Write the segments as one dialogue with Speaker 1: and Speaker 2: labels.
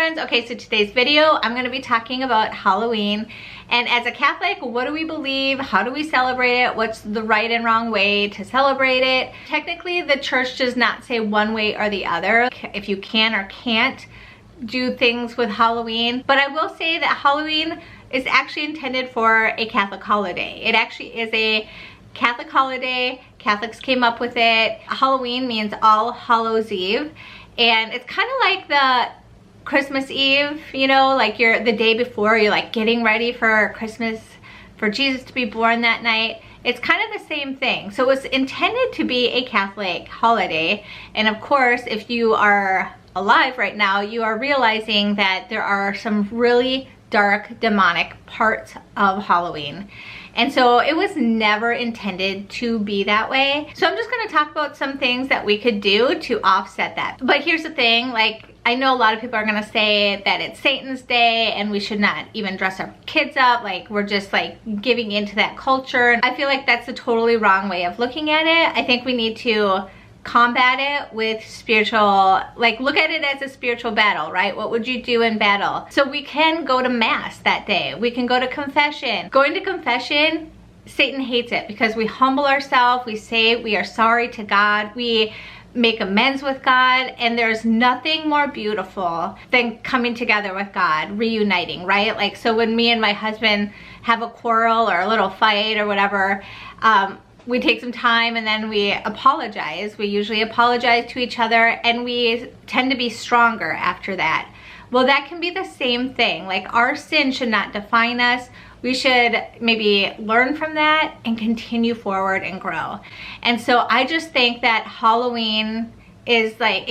Speaker 1: friends. Okay, so today's video, I'm going to be talking about Halloween. And as a Catholic, what do we believe? How do we celebrate it? What's the right and wrong way to celebrate it? Technically, the church does not say one way or the other if you can or can't do things with Halloween. But I will say that Halloween is actually intended for a Catholic holiday. It actually is a Catholic holiday. Catholics came up with it. Halloween means All Hallows Eve. And it's kind of like the Christmas Eve, you know, like you're the day before, you're like getting ready for Christmas, for Jesus to be born that night. It's kind of the same thing. So it was intended to be a Catholic holiday. And of course, if you are alive right now, you are realizing that there are some really dark demonic parts of Halloween. And so it was never intended to be that way. So I'm just gonna talk about some things that we could do to offset that. But here's the thing, like, I know a lot of people are gonna say that it's Satan's day and we should not even dress our kids up, like we're just like giving into that culture. And I feel like that's a totally wrong way of looking at it. I think we need to combat it with spiritual, like look at it as a spiritual battle, right? What would you do in battle? So we can go to mass that day. We can go to confession. Going to confession, Satan hates it because we humble ourselves. We say we are sorry to God. We make amends with God, and there's nothing more beautiful than coming together with God, reuniting, right? Like, so when me and my husband have a quarrel or a little fight or whatever, we take some time and then we apologize. We usually apologize to each other and we tend to be stronger after that. Well, that can be the same thing. Like, our sin should not define us. We should maybe learn from that and continue forward and grow. And so I just think that Halloween is like,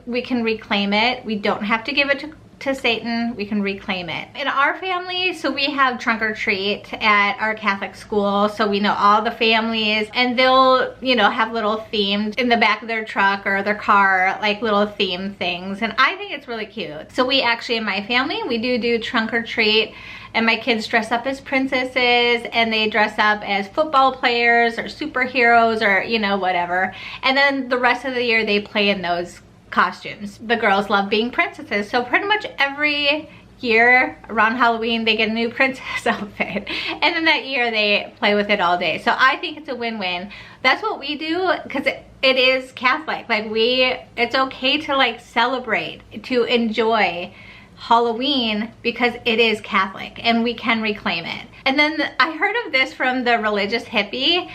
Speaker 1: we can reclaim it. We don't have to give it to Satan. We can reclaim it. In our family, so we have trunk or treat at our Catholic school, so we know all the families, and they'll, you know, have little themed in the back of their truck or their car, like little theme things, and I think it's really cute. So we actually, in my family, we do trunk or treat, and my kids dress up as princesses, and they dress up as football players or superheroes or, you know, whatever, and then the rest of the year they play in those costumes. The girls love being princesses, so pretty much every year around Halloween they get a new princess outfit, and then that year they play with it all day. So I think it's a win-win. That's what we do because it is Catholic. Like, it's okay to like celebrate, to enjoy Halloween because it is Catholic and we can reclaim it. And then I heard of this from the religious hippie.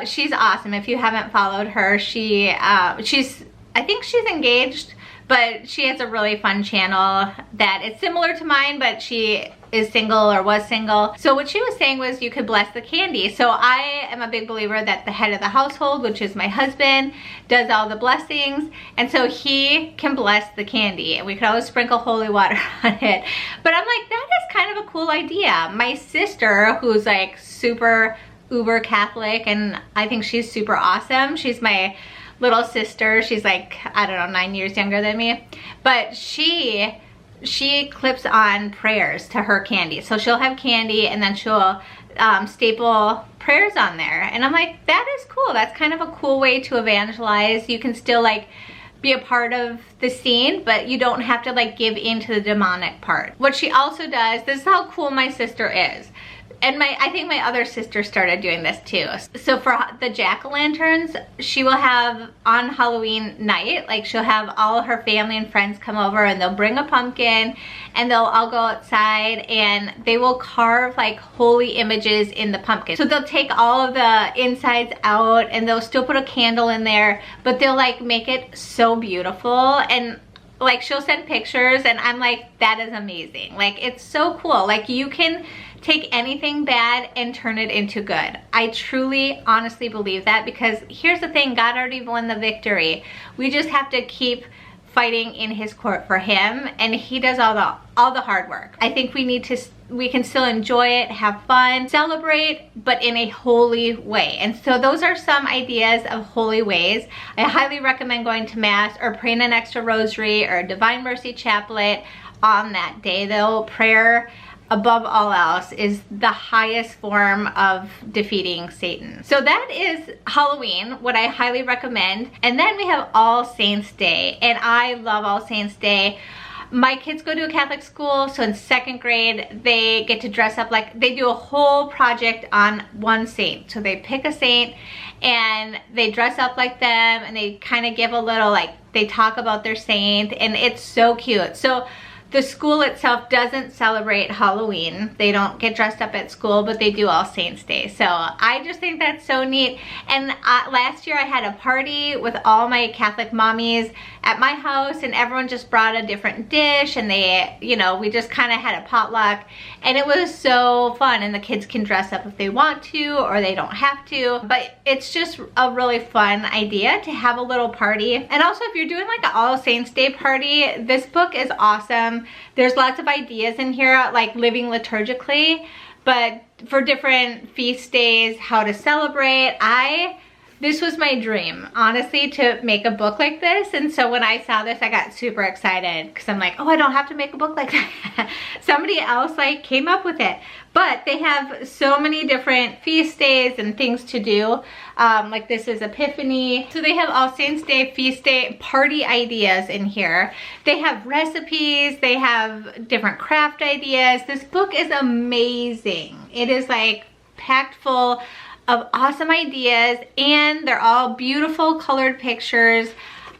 Speaker 1: She's awesome. If you haven't followed her, I think she's engaged, but she has a really fun channel that is similar to mine, but she is single or was single. So what she was saying was you could bless the candy. So I am a big believer that the head of the household, which is my husband, does all the blessings, and so he can bless the candy. And we could always sprinkle holy water on it. But I'm like, that is kind of a cool idea. My sister, who's like super uber Catholic, and I think she's super awesome. She's my little sister. She's like, I don't know, 9 years younger than me, but she clips on prayers to her candy. So she'll have candy and then she'll staple prayers on there, and I'm like, that is cool. That's kind of a cool way to evangelize. You can still like be a part of the scene, but you don't have to like give into the demonic part. What she also does, this is how cool my sister is, and I think my other sister started doing this too. So for the jack-o'-lanterns, she will have on Halloween night, like she'll have all her family and friends come over and they'll bring a pumpkin and they'll all go outside and they will carve like holy images in the pumpkin. So they'll take all of the insides out and they'll still put a candle in there, but they'll like make it so beautiful. And like, she'll send pictures and I'm like, that is amazing. Like, it's so cool. Like, you can take anything bad and turn it into good. I truly, honestly believe that, because here's the thing, God already won the victory. We just have to keep fighting in his court for him, and he does all the hard work. I think we can still enjoy it, have fun, celebrate, but in a holy way. And so those are some ideas of holy ways. I highly recommend going to mass or praying an extra rosary or a Divine Mercy chaplet on that day, though. Prayer, above all else, is the highest form of defeating Satan. So that is Halloween, what I highly recommend. And then we have All Saints Day, and I love All Saints Day. My kids go to a Catholic school, so in 2nd grade, they get to dress up like, they do a whole project on one saint. So they pick a saint and they dress up like them, and they kind of give a little, like, they talk about their saint, and it's so cute. So the school itself doesn't celebrate Halloween. They don't get dressed up at school, but they do All Saints Day. So I just think that's so neat. And last year I had a party with all my Catholic mommies at my house, and everyone just brought a different dish, and they, you know, we just kind of had a potluck, and it was so fun. And the kids can dress up if they want to, or they don't have to, but it's just a really fun idea to have a little party. And also, if you're doing like an All Saints Day party, this book is awesome. There's lots of ideas in here, like living liturgically, but for different feast days, how to celebrate. This was my dream, honestly, to make a book like this. And so when I saw this, I got super excited, because I'm like, oh, I don't have to make a book like that. Somebody else like came up with it. But they have so many different feast days and things to do. Like this is Epiphany. So they have All Saints Day, feast day, party ideas in here. They have recipes, they have different craft ideas. This book is amazing. It is like packed full of awesome ideas, and they're all beautiful colored pictures.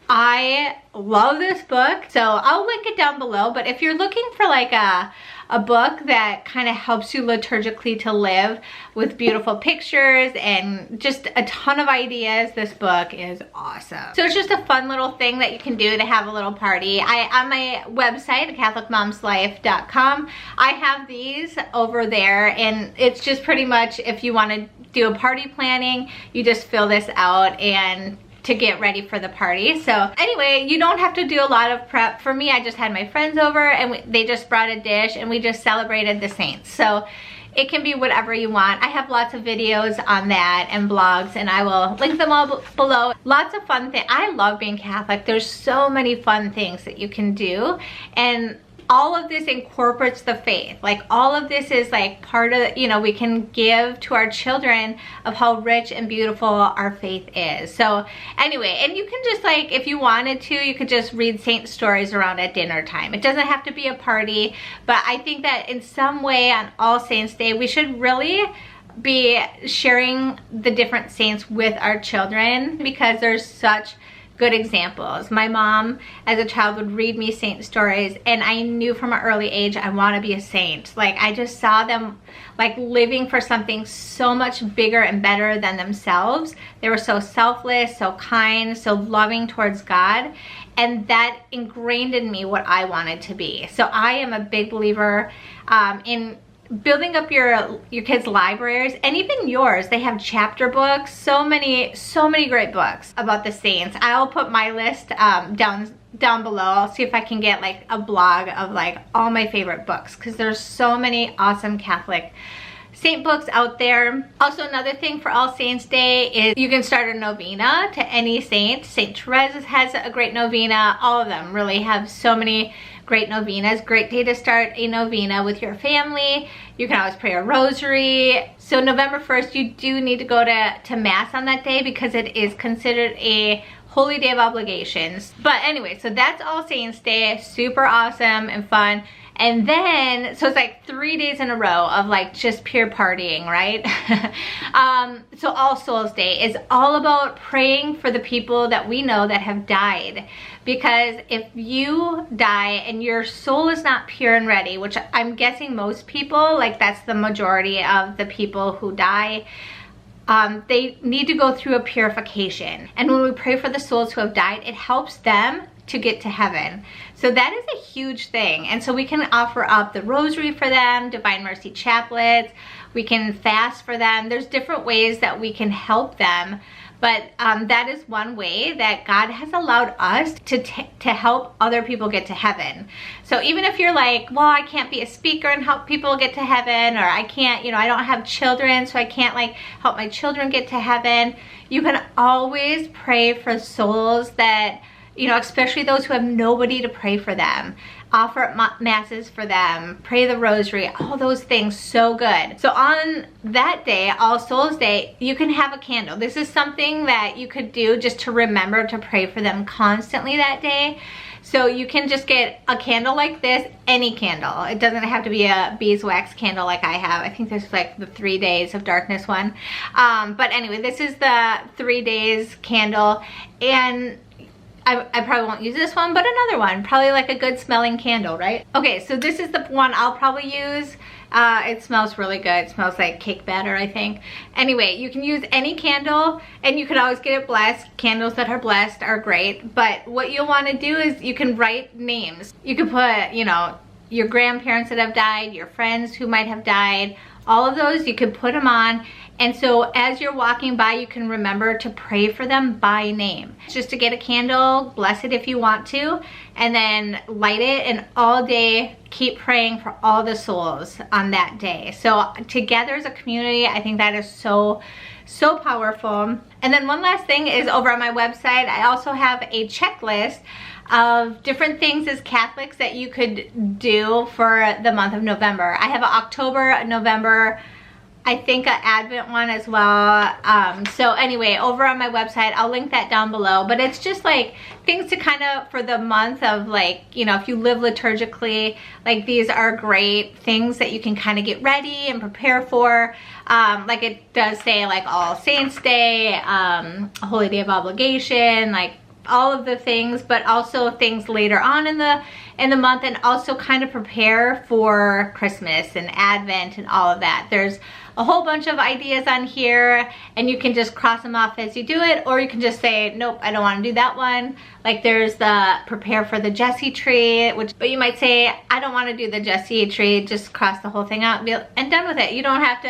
Speaker 1: I love this book, so I'll link it down below. But if you're looking for like a book that kind of helps you liturgically to live with beautiful pictures and just a ton of ideas, this book is awesome. So it's just a fun little thing that you can do to have a little party. On my website, CatholicMomsLife.com, I have these over there, and it's just pretty much, if you want to do a party planning, you just fill this out and to get ready for the party. So anyway, you don't have to do a lot of prep. For me, I just had my friends over, and they just brought a dish, and we just celebrated the saints. So it can be whatever you want. I have lots of videos on that and blogs, and I will link them all below. Lots of fun things. I love being Catholic. There's so many fun things that you can do, and all of this incorporates the faith. Like all of this is like part of, you know, we can give to our children of how rich and beautiful our faith is. So anyway, and you can just like, if you wanted to, you could just read saint stories around at dinner time. It doesn't have to be a party, but I think that in some way on All Saints Day, we should really be sharing the different saints with our children, because there's such good examples. My mom as a child would read me saint stories, and I knew from an early age I want to be a saint. Like I just saw them like living for something so much bigger and better than themselves. They were so selfless, so kind, so loving towards God, and that ingrained in me what I wanted to be. So I am a big believer in building up your kids' libraries, and even yours. They have chapter books, so many great books about the saints. I'll put my list down below. I'll see if I can get like a blog of like all my favorite books, because there's so many awesome Catholic saint books out there. Also, another thing for All Saints Day is you can start a novena to any saint. Saint Therese has a great novena. All of them really have so many great novenas. Great day to start a novena with your family. You can always pray a rosary. So November 1st, you do need to go to Mass on that day, because it is considered a holy day of obligations. But anyway, so that's All Saints Day. Super awesome and fun. And then, so it's like 3 days in a row of like just pure partying, right? So All Souls Day is all about praying for the people that we know that have died. Because if you die and your soul is not pure and ready, which I'm guessing most people, like that's the majority of the people who die, they need to go through a purification. And when we pray for the souls who have died, it helps them to get to heaven. So that is a huge thing. And so we can offer up the rosary for them, Divine Mercy chaplets, we can fast for them. There's different ways that we can help them. But that is one way that God has allowed us to help other people get to heaven. So even if you're like, well, I can't be a speaker and help people get to heaven, or I can't, you know, I don't have children, so I can't like help my children get to heaven, you can always pray for souls that, you know, especially those who have nobody to pray for them. Offer masses for them, pray the rosary, all those things, so good. So on that day, All Souls Day, you can have a candle. This is something that you could do just to remember to pray for them constantly that day. So you can just get a candle like this, any candle. It doesn't have to be a beeswax candle like I have. I think there's like the 3 Days of Darkness one. But anyway, this is the 3 Days candle, and I probably won't use this one, but another one, probably like a good smelling candle, right? Okay, so this is the one I'll probably use. It smells really good. It smells like cake batter, I think. Anyway, you can use any candle, and you can always get it blessed. Candles that are blessed are great, but what you'll want to do is you can write names. You can put, you know, your grandparents that have died, your friends who might have died, all of those, you can put them on. And so as you're walking by, you can remember to pray for them by name. Just to get a candle, bless it if you want to, and then light it, and all day keep praying for all the souls on that day. So together as a community, I think that is so powerful. And then one last thing is, over on my website, I also have a checklist of different things as Catholics that you could do for the month of November. I have an October, November, I think an Advent one as well. So anyway, over on my website, I'll link that down below. But it's just like things to kind of, for the month of, like, you know, if you live liturgically, like these are great things that you can kind of get ready and prepare for. Like it does say like All Saints Day, Holy Day of Obligation, like all of the things, but also things later on in the month, and also kind of prepare for Christmas and Advent and all of that. There's a whole bunch of ideas on here, and you can just cross them off as you do it, or you can just say, nope, I don't want to do that one. Like there's the prepare for the Jesse tree, but you might say, I don't want to do the Jesse tree, just cross the whole thing out and done with it. You don't have to,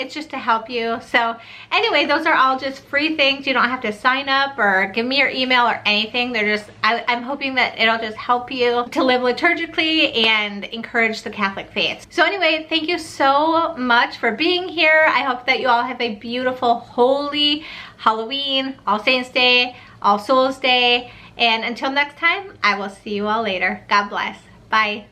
Speaker 1: it's just to help you. So anyway, those are all just free things. You don't have to sign up or give me your email or anything. They're just, I'm hoping that it'll just help you to live liturgically and encourage the Catholic faith. So anyway, thank you so much for being here. I hope that you all have a beautiful, holy Halloween, All Saints Day, All Souls Day, and until next time, I will see you all later. God bless. Bye.